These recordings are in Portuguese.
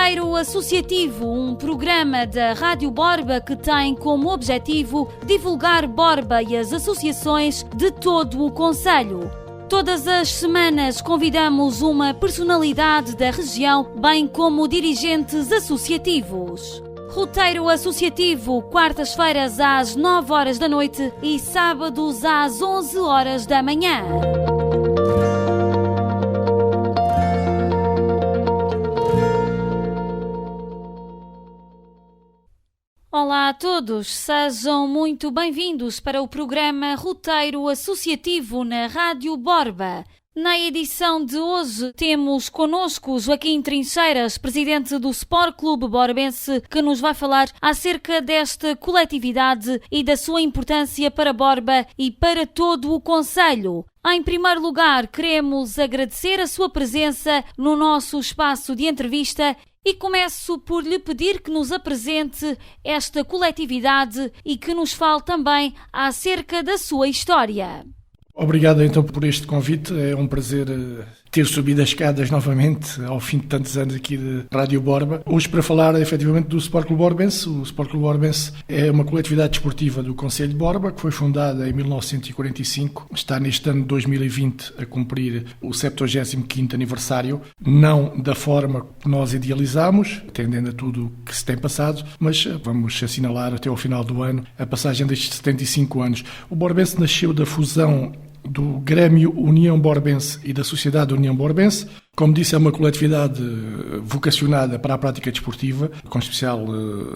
Roteiro Associativo, um programa da Rádio Borba que tem como objetivo divulgar Borba e as associações de todo o concelho. Todas as semanas convidamos uma personalidade da região, bem como dirigentes associativos. Roteiro Associativo, quartas-feiras às 9 horas da noite e sábados às 11 horas da manhã. Olá a todos, sejam muito bem-vindos para o programa Roteiro Associativo na Rádio Borba. Na edição de hoje temos connosco Joaquim Trincheiras, presidente do Sport Clube Borbense, que nos vai falar acerca desta coletividade e da sua importância para Borba e para todo o concelho. Em primeiro lugar, queremos agradecer a sua presença no nosso espaço de entrevista e começo por lhe pedir que nos apresente esta coletividade e que nos fale também acerca da sua história. Obrigado então por este convite, é um prazer ter subido as escadas novamente ao fim de tantos anos aqui de Rádio Borba. Hoje para falar efetivamente do Sport Clube Borbense. O Sport Clube Borbense é uma coletividade desportiva do concelho de Borba que foi fundada em 1945, está neste ano de 2020 a cumprir o 75º aniversário, não da forma que nós idealizámos, atendendo a tudo o que se tem passado, mas vamos assinalar até ao final do ano a passagem destes 75 anos. O Borbense nasceu da fusão do Grêmio União Borbense e da Sociedade União Borbense. Como disse, é uma coletividade vocacionada para a prática desportiva, com especial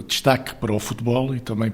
destaque para o futebol e também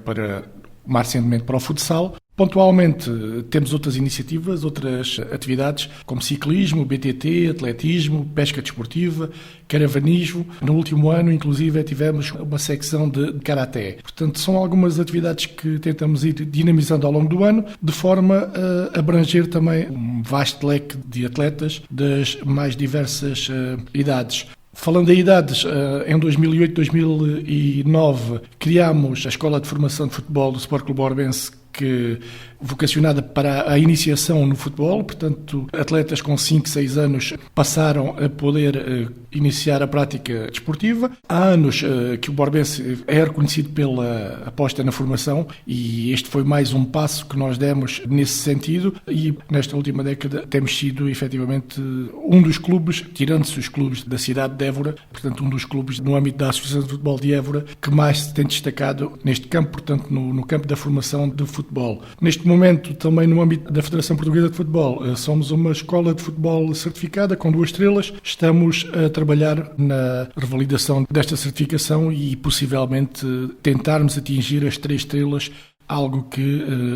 mais recentemente para o futsal. Pontualmente temos outras iniciativas, outras atividades, como ciclismo, BTT, atletismo, pesca desportiva, caravanismo. No último ano, inclusive, tivemos uma secção de karaté. Portanto, são algumas atividades que tentamos ir dinamizando ao longo do ano, de forma a abranger também um vasto leque de atletas das mais diversas idades. Falando em idades, em 2008-2009 criámos a Escola de Formação de Futebol do Sport Clube Borbense, que vocacionada para a iniciação no futebol, portanto, atletas com 5, 6 anos passaram a poder iniciar a prática desportiva. Há anos que o Borbense é reconhecido pela aposta na formação e este foi mais um passo que nós demos nesse sentido e nesta última década temos sido efetivamente um dos clubes, tirando-se os clubes da cidade de Évora, portanto um dos clubes no âmbito da Associação de Futebol de Évora que mais se tem destacado neste campo, portanto no campo da formação de futebol. Neste momento, também no âmbito da Federação Portuguesa de Futebol, somos uma escola de futebol certificada com 2 estrelas. Estamos a trabalhar na revalidação desta certificação e possivelmente tentarmos atingir as 3 estrelas, algo que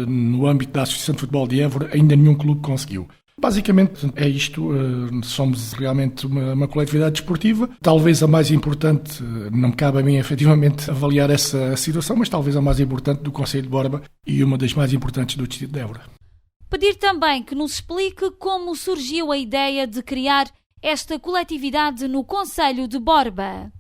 no âmbito da Associação de Futebol de Évora ainda nenhum clube conseguiu. Basicamente é isto, somos realmente uma coletividade desportiva, talvez a mais importante, não me cabe a mim efetivamente avaliar essa situação, mas talvez a mais importante do concelho de Borba e uma das mais importantes do distrito de Évora. Pedir também que nos explique como surgiu a ideia de criar esta coletividade no concelho de Borba.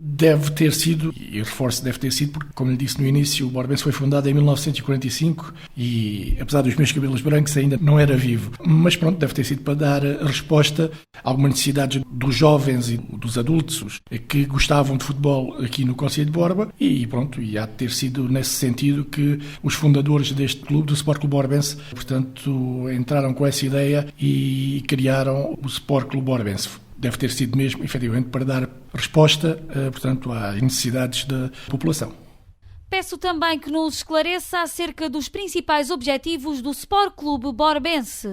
Deve ter sido, e reforço deve ter sido, porque, como lhe disse no início, o Borbense foi fundado em 1945 e, apesar dos meus cabelos brancos, ainda não era vivo. Mas pronto, deve ter sido para dar resposta a algumas necessidades dos jovens e dos adultos que gostavam de futebol aqui no concelho de Borba e pronto, e há de ter sido nesse sentido que os fundadores deste clube, do Sport Clube Borbense, portanto, entraram com essa ideia e criaram o Sport Clube Borbense. Deve ter sido mesmo, efetivamente, para dar resposta, portanto, às necessidades da população. Peço também que nos esclareça acerca dos principais objetivos do Sport Clube Borbense.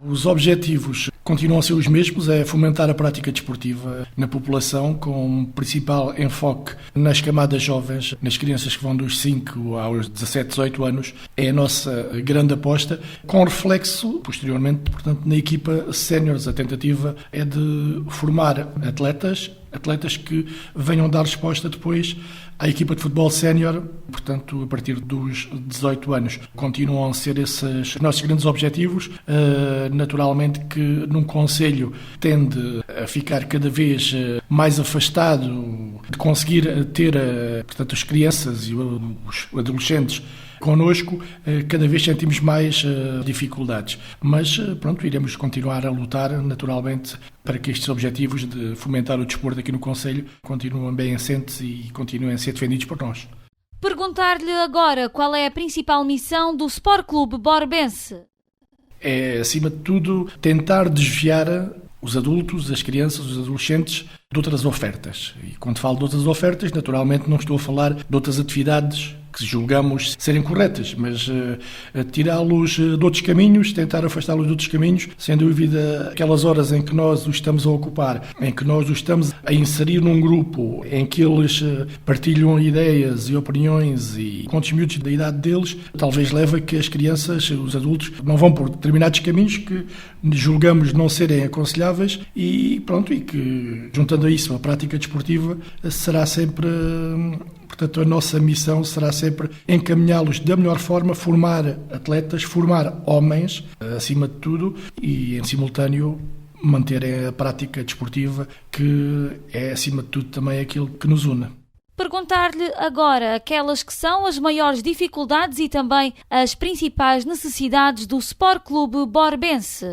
Os objetivos continuam a ser os mesmos, é fomentar a prática desportiva na população, com um principal enfoque nas camadas jovens, nas crianças que vão dos 5 aos 17, 18 anos. É a nossa grande aposta, com reflexo, posteriormente, portanto, na equipa séniores. A tentativa é de formar atletas que venham dar resposta depois à equipa de futebol sénior, portanto, a partir dos 18 anos. Continuam a ser esses os nossos grandes objetivos. Naturalmente que num concelho tende a ficar cada vez mais afastado de conseguir ter, portanto, as crianças e os adolescentes connosco, cada vez sentimos mais dificuldades. Mas, pronto, iremos continuar a lutar, naturalmente, para que estes objetivos de fomentar o desporto aqui no concelho continuem bem assentes e continuem a ser defendidos por nós. Perguntar-lhe agora qual é a principal missão do Sport Clube Borbense. É, acima de tudo, tentar desviar os adultos, as crianças, os adolescentes de outras ofertas. E quando falo de outras ofertas, naturalmente não estou a falar de outras atividades que julgamos serem corretas, mas tirá-los de outros caminhos, tentar afastá-los de outros caminhos, sem dúvida aquelas horas em que nós os estamos a ocupar, em que nós os estamos a inserir num grupo, em que eles partilham ideias e opiniões e contos miúdos da idade deles, talvez leve a que as crianças, os adultos, não vão por determinados caminhos que julgamos não serem aconselháveis e pronto, e que juntando a isso a prática desportiva será sempre... Portanto, a nossa missão será sempre encaminhá-los da melhor forma, formar atletas, formar homens, acima de tudo, e, em simultâneo, manterem a prática desportiva, que é, acima de tudo, também aquilo que nos une. Perguntar-lhe agora aquelas que são as maiores dificuldades e também as principais necessidades do Sport Clube Borbense.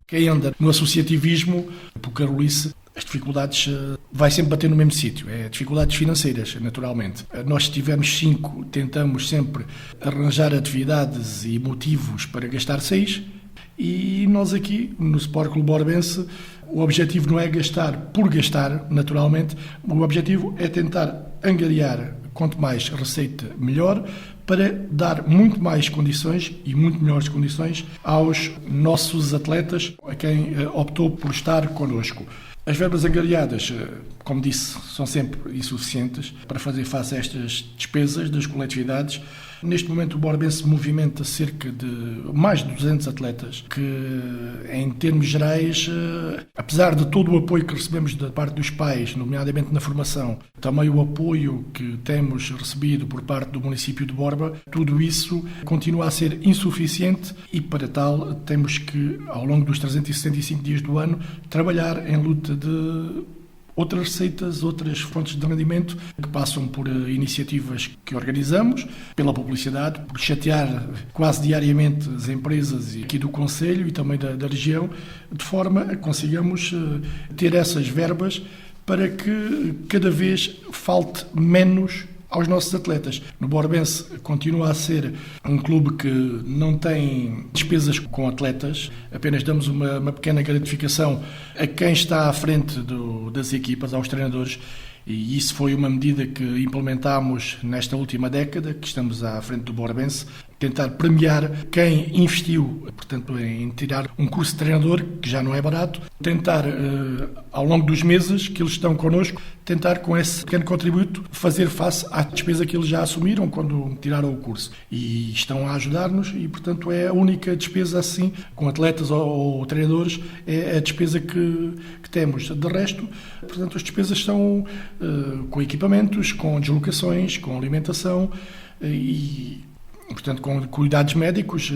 Quem anda no associativismo, por Carolice, as dificuldades vai sempre bater no mesmo sítio, é dificuldades financeiras, naturalmente. Nós tivemos 5, tentamos sempre arranjar atividades e motivos para gastar 6 e nós aqui no Sport Clube Borbense o objetivo não é gastar por gastar, naturalmente, o objetivo é tentar angariar quanto mais receita melhor para dar muito mais condições e muito melhores condições aos nossos atletas, a quem optou por estar connosco. As verbas angariadas, como disse, são sempre insuficientes para fazer face a estas despesas das coletividades. Neste momento o Borbense movimenta cerca de mais de 200 atletas que, em termos gerais, apesar de todo o apoio que recebemos da parte dos pais, nomeadamente na formação, também o apoio que temos recebido por parte do município de Borba, tudo isso continua a ser insuficiente e, para tal, temos que, ao longo dos 365 dias do ano, trabalhar em luta de outras receitas, outras fontes de rendimento que passam por iniciativas que organizamos, pela publicidade, por chatear quase diariamente as empresas aqui do concelho e também da região, de forma a que consigamos ter essas verbas para que cada vez falte menos aos nossos atletas. No Borbense continua a ser um clube que não tem despesas com atletas, apenas damos uma pequena gratificação a quem está à frente das equipas, aos treinadores, e isso foi uma medida que implementámos nesta última década, que estamos à frente do Borbense, tentar premiar quem investiu, portanto, em tirar um curso de treinador, que já não é barato, tentar, ao longo dos meses que eles estão connosco, tentar com esse pequeno contributo fazer face à despesa que eles já assumiram quando tiraram o curso. E estão a ajudar-nos e, portanto, é a única despesa assim, com atletas ou treinadores, é a despesa que temos. De resto, portanto, as despesas são com equipamentos, com deslocações, com alimentação e, portanto, com cuidados médicos,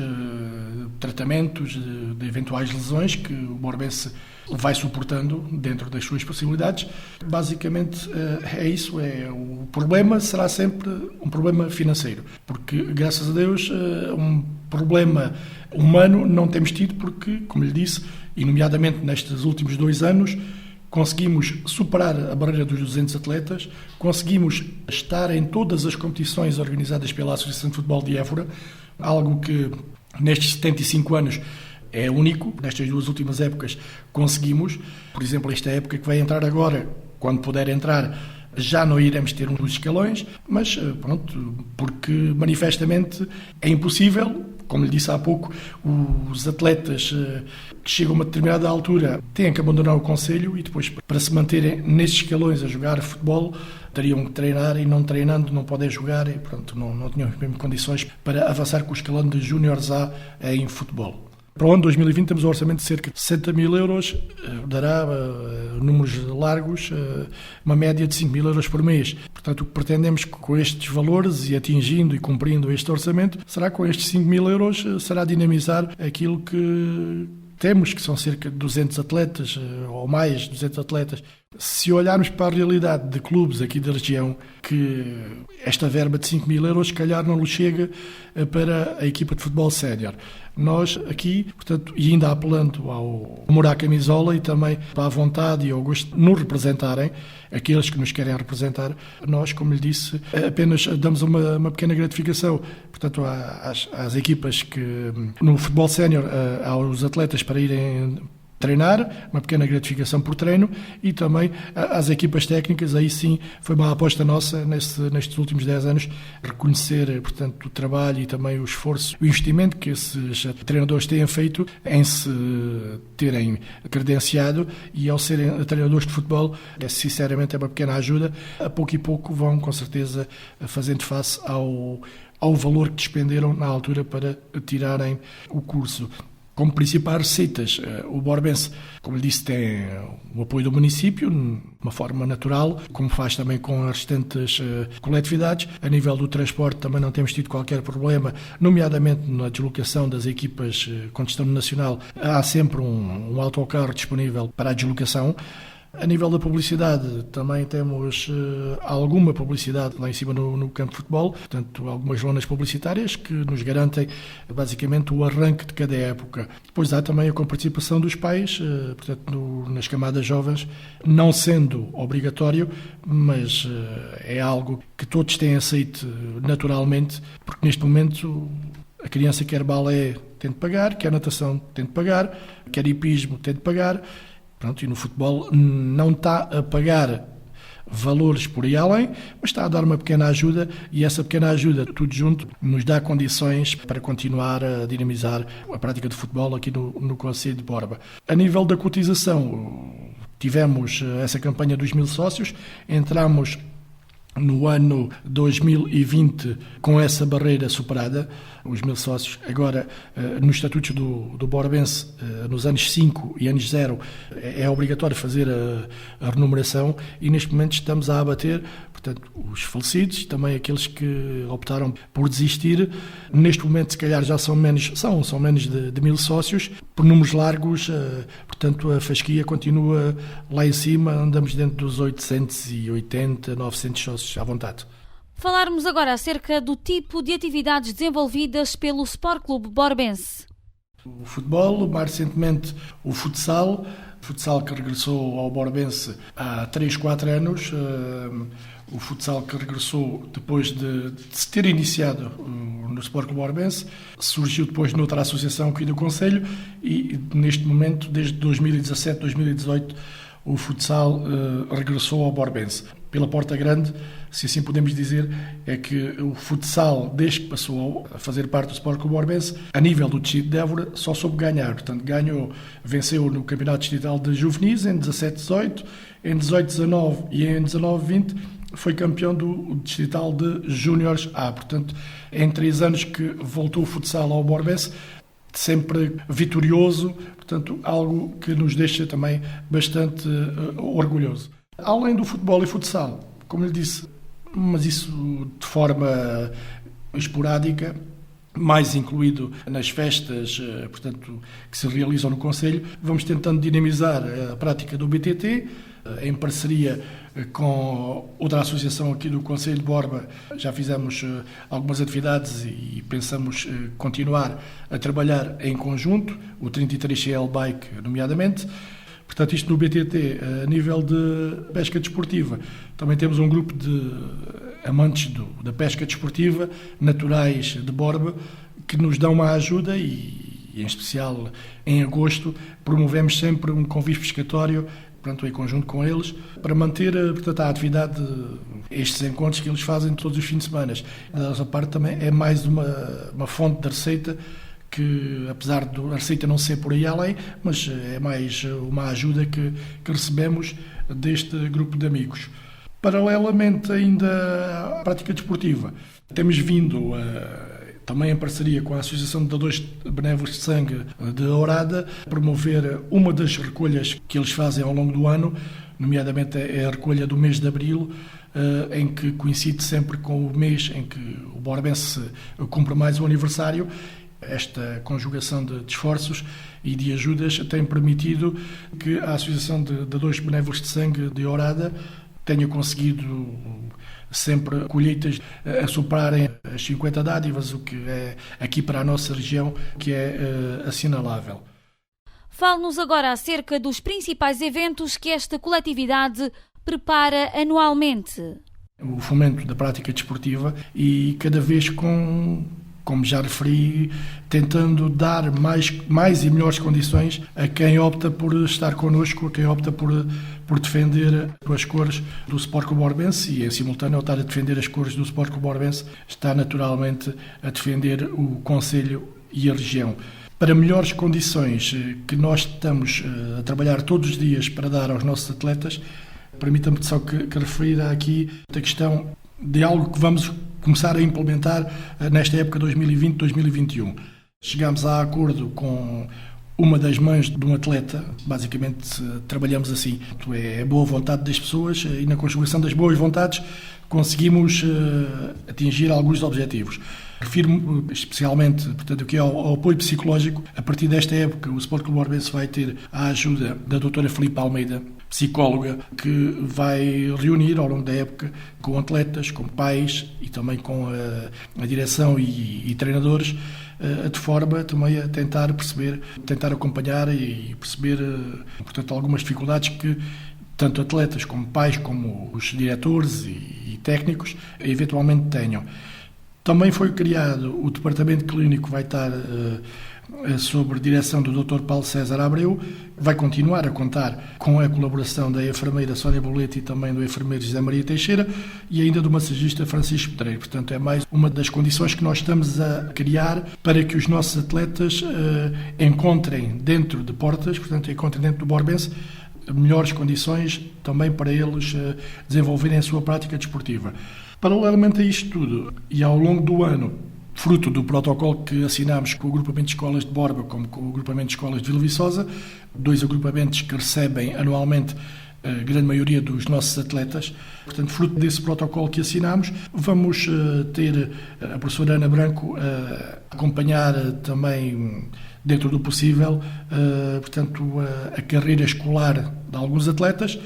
tratamentos de eventuais lesões que o Borbense vai suportando dentro das suas possibilidades. Basicamente é isso, o problema será sempre um problema financeiro, porque, graças a Deus, um problema humano não temos tido porque, como lhe disse, e nomeadamente nestes últimos 2 anos, conseguimos superar a barreira dos 200 atletas, conseguimos estar em todas as competições organizadas pela Associação de Futebol de Évora, algo que nestes 75 anos é único. Nestas 2 últimas épocas conseguimos, por exemplo, esta época que vai entrar agora, quando puder entrar, já não iremos ter uns escalões, mas pronto, porque manifestamente é impossível. Como lhe disse há pouco, os atletas que chegam a uma determinada altura têm que abandonar o concelho e depois, para se manterem nesses escalões a jogar futebol, teriam que treinar e não treinando não podem jogar e pronto, não tinham as mesmas condições para avançar com o escalão de Júniores A em futebol. Para o ano 2020 temos um orçamento de cerca de 60 mil euros, dará números largos, uma média de 5 mil euros por mês. Portanto, o que pretendemos com estes valores e atingindo e cumprindo este orçamento, será com estes 5 mil euros, será dinamizar aquilo que temos, que são cerca de 200 atletas, ou mais de 200 atletas. Se olharmos para a realidade de clubes aqui da região, que esta verba de 5 mil euros, se calhar não lhe chega para a equipa de futebol sénior. Nós aqui, portanto, e ainda apelando ao amor à camisola e também à vontade e ao gosto de nos representarem, aqueles que nos querem representar, nós, como lhe disse, apenas damos uma pequena gratificação, portanto, às equipas que, no futebol sénior, aos atletas para irem treinar, uma pequena gratificação por treino, e também às equipas técnicas. Aí sim foi uma aposta nossa nestes últimos 10 anos, reconhecer, portanto, o trabalho e também o esforço, o investimento que esses treinadores têm feito em se terem credenciado, e ao serem treinadores de futebol, sinceramente é uma pequena ajuda. A pouco e pouco vão, com certeza, fazendo face ao valor que despenderam na altura para tirarem o curso. Como principais receitas, o Borbense, como lhe disse, tem o apoio do município, de uma forma natural, como faz também com as restantes coletividades. A nível do transporte também não temos tido qualquer problema, nomeadamente na deslocação das equipas com destino nacional. Há sempre um autocarro disponível para a deslocação. A nível da publicidade, também temos alguma publicidade lá em cima no campo de futebol, portanto, algumas zonas publicitárias que nos garantem, basicamente, o arranque de cada época. Depois há também a participação dos pais, portanto, nas camadas jovens, não sendo obrigatório, mas é algo que todos têm aceito naturalmente, porque neste momento a criança quer balé tem de pagar, quer natação tem de pagar, quer hipismo tem de pagar. Pronto, e no futebol não está a pagar valores por aí além, mas está a dar uma pequena ajuda, e essa pequena ajuda, tudo junto, nos dá condições para continuar a dinamizar a prática de futebol aqui no concelho de Borba. A nível da cotização, tivemos essa campanha dos 1000 sócios, entramos no ano 2020 com essa barreira superada, os 1000 sócios. Agora, nos estatutos do Borbense, nos anos 5 e anos 0, é obrigatório fazer a renumeração, e neste momento estamos a abater, portanto, os falecidos, também aqueles que optaram por desistir. Neste momento, se calhar, já são menos de 1000 sócios. Por números largos, portanto, a fasquia continua lá em cima, andamos dentro dos 880, 900 sócios à vontade. Falarmos agora acerca do tipo de atividades desenvolvidas pelo Sport Clube Borbense. O futebol, mais recentemente o futsal que regressou ao Borbense há 3, 4 anos. O futsal que regressou depois de se ter iniciado no Sport Clube Borbense, surgiu depois noutra associação aqui do concelho, e neste momento, desde 2017, 2018, o futsal regressou ao Borbense. Pela porta grande, se assim podemos dizer, é que o futsal, desde que passou a fazer parte do Sport Clube Borbense, a nível do distrito de Évora, só soube ganhar. Portanto, venceu no Campeonato Distrital de Juvenis em 17-18, em 18-19 e em 19-20 foi campeão do Distrital de Júniores A. Portanto, em 3 anos que voltou o futsal ao Borbense, sempre vitorioso, portanto, algo que nos deixa também bastante orgulhoso. Além do futebol e futsal, como lhe disse, mas isso de forma esporádica, mais incluído nas festas, portanto, que se realizam no concelho, vamos tentando dinamizar a prática do BTT, em parceria com outra associação aqui do concelho de Borba. Já fizemos algumas atividades e pensamos continuar a trabalhar em conjunto, o 33CL Bike nomeadamente. Portanto, isto no BTT, a nível de pesca desportiva. Também temos um grupo de amantes da pesca desportiva, naturais de Borba, que nos dão uma ajuda, e em especial em agosto promovemos sempre um convívio pescatório, portanto, em conjunto com eles, para manter, portanto, a atividade, estes encontros que eles fazem todos os fins de semana. Da nossa parte também é mais uma fonte de receita, que apesar da receita não ser por aí além, mas é mais uma ajuda que recebemos deste grupo de amigos. Paralelamente ainda à prática desportiva, temos vindo também em parceria com a Associação de Dadores Benévolos de Sangue de Ourada, promover uma das recolhas que eles fazem ao longo do ano, nomeadamente é a recolha do mês de abril, em que coincide sempre com o mês em que o Borbense cumpre mais um aniversário. Esta conjugação de esforços e de ajudas tem permitido que a Associação de Dadores Benévolos de Sangue de Ourada tenha conseguido sempre colheitas a superarem as 50 dádivas, o que é aqui para a nossa região que é assinalável. Fale-nos agora acerca dos principais eventos que esta coletividade prepara anualmente. O fomento da prática desportiva e cada vez como já referi, tentando dar mais e melhores condições a quem opta por estar connosco, a quem opta por defender as cores do Sport Clube Orbense e, em simultâneo, ao estar a defender as cores do Sport Clube Orbense, está naturalmente a defender o concelho e a região. Para melhores condições que nós estamos a trabalhar todos os dias para dar aos nossos atletas, permita-me só que referir aqui a questão de algo que vamos começar a implementar nesta época 2020-2021. Chegámos a acordo com uma das mães de um atleta, basicamente trabalhamos assim, é a boa vontade das pessoas e na conjugação das boas vontades conseguimos atingir alguns objetivos. Refiro-me especialmente, portanto, aqui ao apoio psicológico. A partir desta época, o Sport Clube Orbense vai ter a ajuda da doutora Filipe Almeida, psicóloga, que vai reunir ao longo da época com atletas, com pais e também com a direção e treinadores, de forma também a tentar perceber, tentar acompanhar e perceber, portanto, algumas dificuldades que tanto atletas como pais, como os diretores e técnicos, eventualmente tenham. Também foi criado o departamento clínico, vai estar sob direção do Dr. Paulo César Abreu, vai continuar a contar com a colaboração da enfermeira Sónia Bolete e também do enfermeiro José Maria Teixeira e ainda do massagista Francisco Pedreiro. Portanto, é mais uma das condições que nós estamos a criar para que os nossos atletas encontrem dentro de portas, portanto, encontrem dentro do Borbense melhores condições também para eles desenvolverem a sua prática desportiva. Paralelamente a isto tudo, e ao longo do ano, fruto do protocolo que assinámos com o agrupamento de escolas de Borba, como com o agrupamento de escolas de Vila Viçosa, 2 agrupamentos que recebem anualmente a grande maioria dos nossos atletas. Portanto, fruto desse protocolo que assinámos, vamos ter a professora Ana Branco a acompanhar também, dentro do possível, portanto, a carreira escolar de alguns atletas,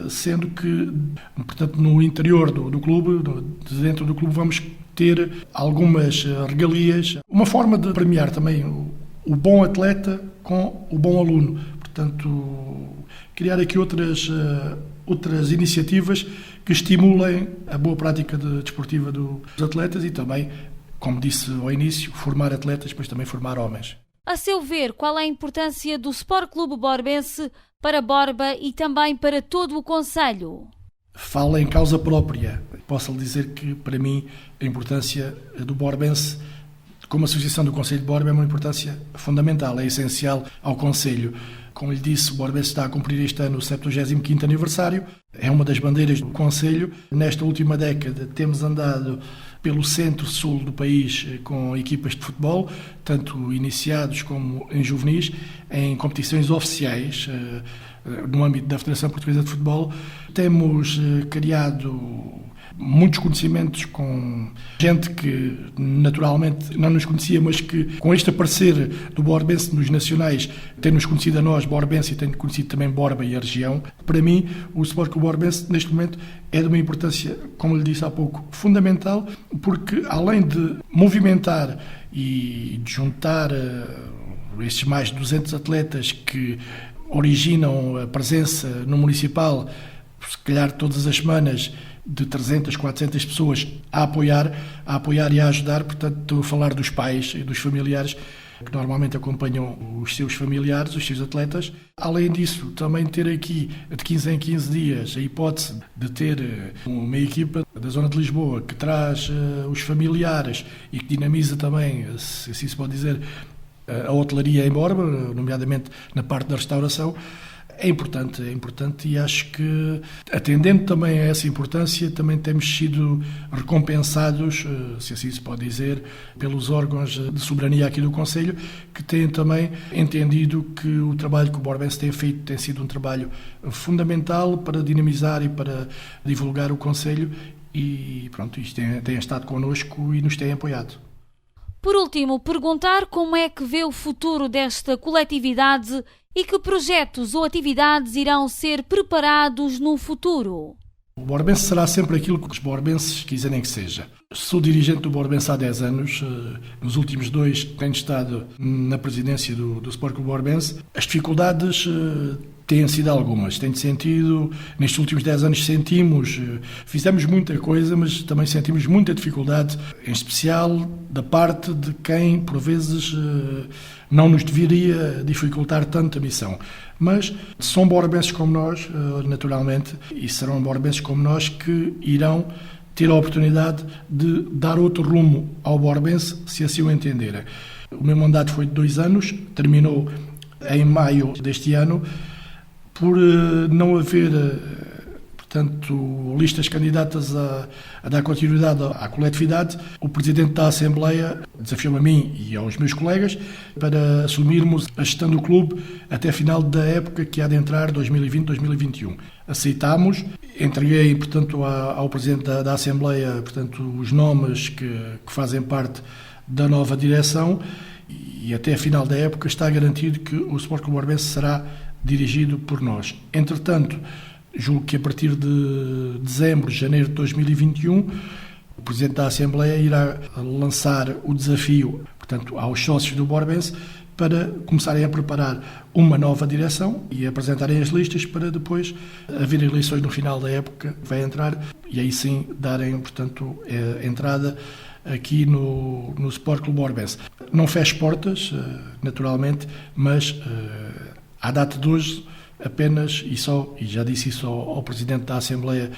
sendo que, portanto, no interior do clube, dentro do clube, vamos ter algumas regalias, uma forma de premiar também o bom atleta com o bom aluno. Portanto, criar aqui outras iniciativas que estimulem a boa prática desportiva dos atletas e também, como disse ao início, formar atletas, mas também formar homens. A seu ver, qual é a importância do Sport Clube Borbense para Borba e também para todo o concelho? Fala em causa própria. Posso lhe dizer que, para mim, a importância do Borbense, como associação do Concelho de Borba, é uma importância fundamental, é essencial ao Concelho. Como lhe disse, o Borbense está a cumprir este ano o 75º aniversário, é uma das bandeiras do Concelho. Nesta última década temos andado pelo centro-sul do país com equipas de futebol, tanto iniciados como em juvenis, em competições oficiais no âmbito da Federação Portuguesa de Futebol. Temos criado muitos conhecimentos com gente que naturalmente não nos conhecia, mas que com este aparecer do Borbense nos nacionais tem-nos conhecido a nós, Borbense, e tem conhecido também Borba e a região. Para mim, o Sport Clube Borbense neste momento é de uma importância, como lhe disse há pouco, fundamental, porque além de movimentar e de juntar estes mais de 200 atletas que originam a presença no municipal, se calhar todas as semanas, de 300, 400 pessoas a apoiar e a ajudar. Portanto, estou a falar dos pais e dos familiares que normalmente acompanham os seus familiares, os seus atletas. Além disso, também ter aqui, de 15 em 15 dias, a hipótese de ter uma equipa da zona de Lisboa que traz os familiares e que dinamiza também, se assim se pode dizer, a hotelaria em Borba, nomeadamente na parte da restauração. É importante e acho que, atendendo também a essa importância, também temos sido recompensados, se assim se pode dizer, pelos órgãos de soberania aqui do Concelho, que têm também entendido que o trabalho que o Borbense tem feito tem sido um trabalho fundamental para dinamizar e para divulgar o Concelho e, pronto, isto tem estado connosco e nos tem apoiado. Por último, perguntar como é que vê o futuro desta coletividade e que projetos ou atividades irão ser preparados no futuro. O Borbense será sempre aquilo que os borbenses quiserem que seja. Sou dirigente do Borbense há 10 anos. Nos últimos 2 tenho estado na presidência do Sport Clube Borbense. As dificuldades têm sido algumas. Tenho sentido, nestes últimos 10 anos fizemos muita coisa, mas também sentimos muita dificuldade, em especial da parte de quem, por vezes, não nos deveria dificultar tanto a missão. Mas são borbenses como nós, naturalmente, e serão borbenses como nós que irão ter a oportunidade de dar outro rumo ao Borbense, se assim o entenderem. O meu mandato foi de 2 anos, terminou em maio deste ano. Por não haver, portanto, listas candidatas a dar continuidade à coletividade, o Presidente da Assembleia desafiou-me a mim e aos meus colegas para assumirmos a gestão do clube até final da época que há de entrar, 2020-2021. Aceitámos, entreguei, portanto, ao Presidente da Assembleia, portanto, os nomes que fazem parte da nova direção e até a final da época está garantido que o Sport Clube Borbense será dirigido por nós. Entretanto, julgo que a partir de dezembro, janeiro de 2021, o Presidente da Assembleia irá lançar o desafio, portanto, aos sócios do Borbense para começarem a preparar uma nova direção e apresentarem as listas para depois haver eleições no final da época que vai entrar e aí sim darem, portanto, entrada aqui no Sport Clube Borbense. Não fecho portas, naturalmente, mas à data de hoje, apenas e já disse isso ao Presidente da Assembleia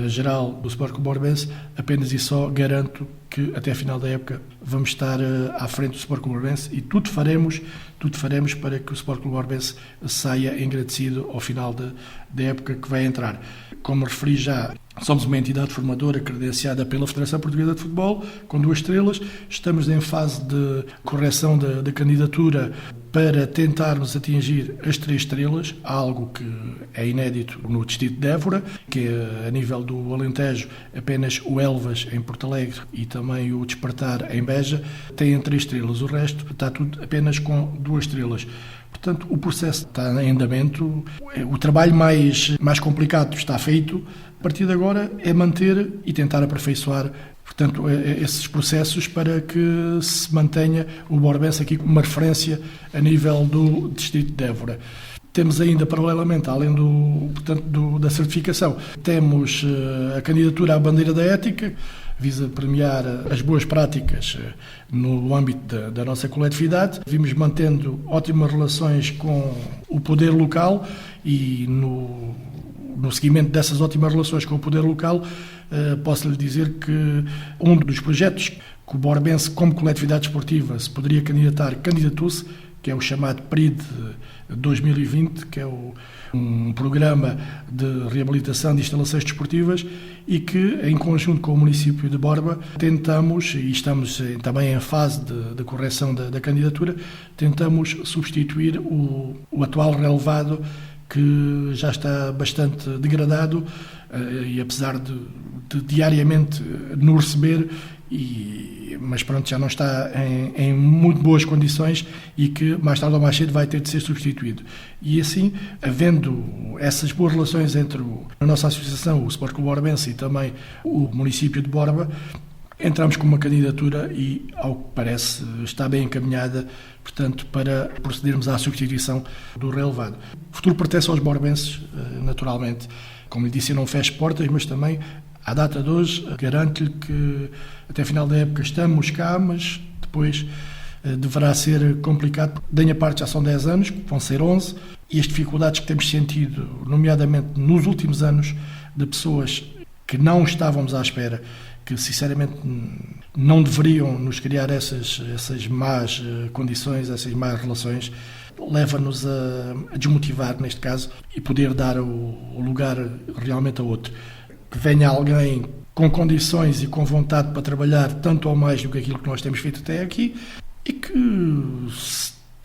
Geral do Sport Clube Borbense, apenas e só garanto que até a final da época vamos estar à frente do Sport Clube Borbense e tudo faremos para que o Sport Clube Borbense saia engrandecido ao final da época que vai entrar. Como referi já, somos uma entidade formadora credenciada pela Federação Portuguesa de Futebol, com 2 estrelas. Estamos em fase de correção da candidatura para tentarmos atingir as 3 estrelas, algo que é inédito no distrito de Évora, que é a nível do Alentejo, apenas o Elvas em Porto Alegre e também o Despertar em Beja têm 3 estrelas. O resto está tudo apenas com 2 estrelas. Portanto, o processo está em andamento, o trabalho mais complicado está feito. A partir de agora é manter e tentar aperfeiçoar, portanto, esses processos para que se mantenha o Borbense aqui como uma referência a nível do distrito de Évora. Temos ainda, paralelamente, além da certificação, temos a candidatura à bandeira da ética, visa premiar as boas práticas no âmbito da nossa coletividade. Vimos mantendo ótimas relações com o poder local e no seguimento dessas ótimas relações com o poder local, posso lhe dizer que um dos projetos que o Borbense, como coletividade esportiva, se poderia candidatou-se, que é o chamado PRID 2020, que é um programa de reabilitação de instalações desportivas e que, em conjunto com o município de Borba, tentamos, e estamos também em fase de correção da candidatura, tentamos substituir o atual relevado que já está bastante degradado e apesar de diariamente nos receber, mas pronto, já não está em muito boas condições e que mais tarde ou mais cedo vai ter de ser substituído. E assim, havendo essas boas relações entre a nossa associação, o Sport Clube Borbense e também o município de Borba, entramos com uma candidatura e, ao que parece, está bem encaminhada, portanto, para procedermos à substituição do relevado. O futuro pertence aos borbenses, naturalmente. Como lhe disse, eu não fecho portas, mas também, à data de hoje, garanto-lhe que até a final da época estamos cá, mas depois deverá ser complicado. Da minha parte já são 10 anos, vão ser 11, e as dificuldades que temos sentido, nomeadamente nos últimos anos, de pessoas que não estávamos à espera, que sinceramente não deveriam nos criar essas más condições, essas más relações, leva-nos a desmotivar, neste caso, e poder dar o lugar realmente a outro. Que venha alguém com condições e com vontade para trabalhar tanto ou mais do que aquilo que nós temos feito até aqui e que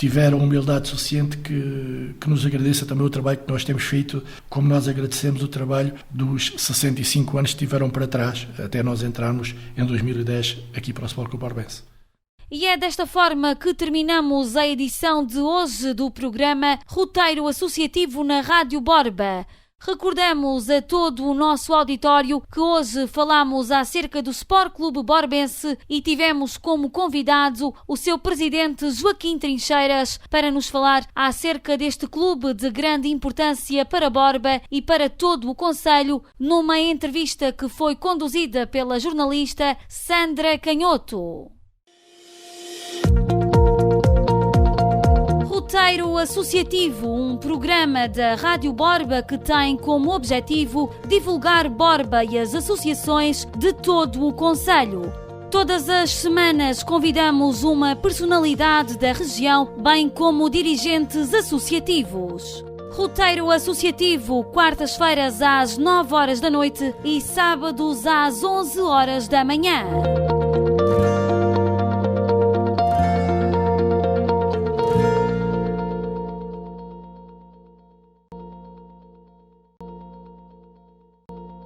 tiver a humildade suficiente que nos agradeça também o trabalho que nós temos feito, como nós agradecemos o trabalho dos 65 anos que tiveram para trás, até nós entrarmos em 2010 aqui para o Sport Clube Borbense. E é desta forma que terminamos a edição de hoje do programa Roteiro Associativo na Rádio Borba. Recordamos a todo o nosso auditório que hoje falamos acerca do Sport Clube Borbense e tivemos como convidado o seu presidente Joaquim Trincheiras para nos falar acerca deste clube de grande importância para Borba e para todo o concelho, numa entrevista que foi conduzida pela jornalista Sandra Canhoto. Roteiro Associativo, um programa da Rádio Borba que tem como objetivo divulgar Borba e as associações de todo o concelho. Todas as semanas convidamos uma personalidade da região, bem como dirigentes associativos. Roteiro Associativo, quartas-feiras às 9 horas da noite e sábados às 11 horas da manhã.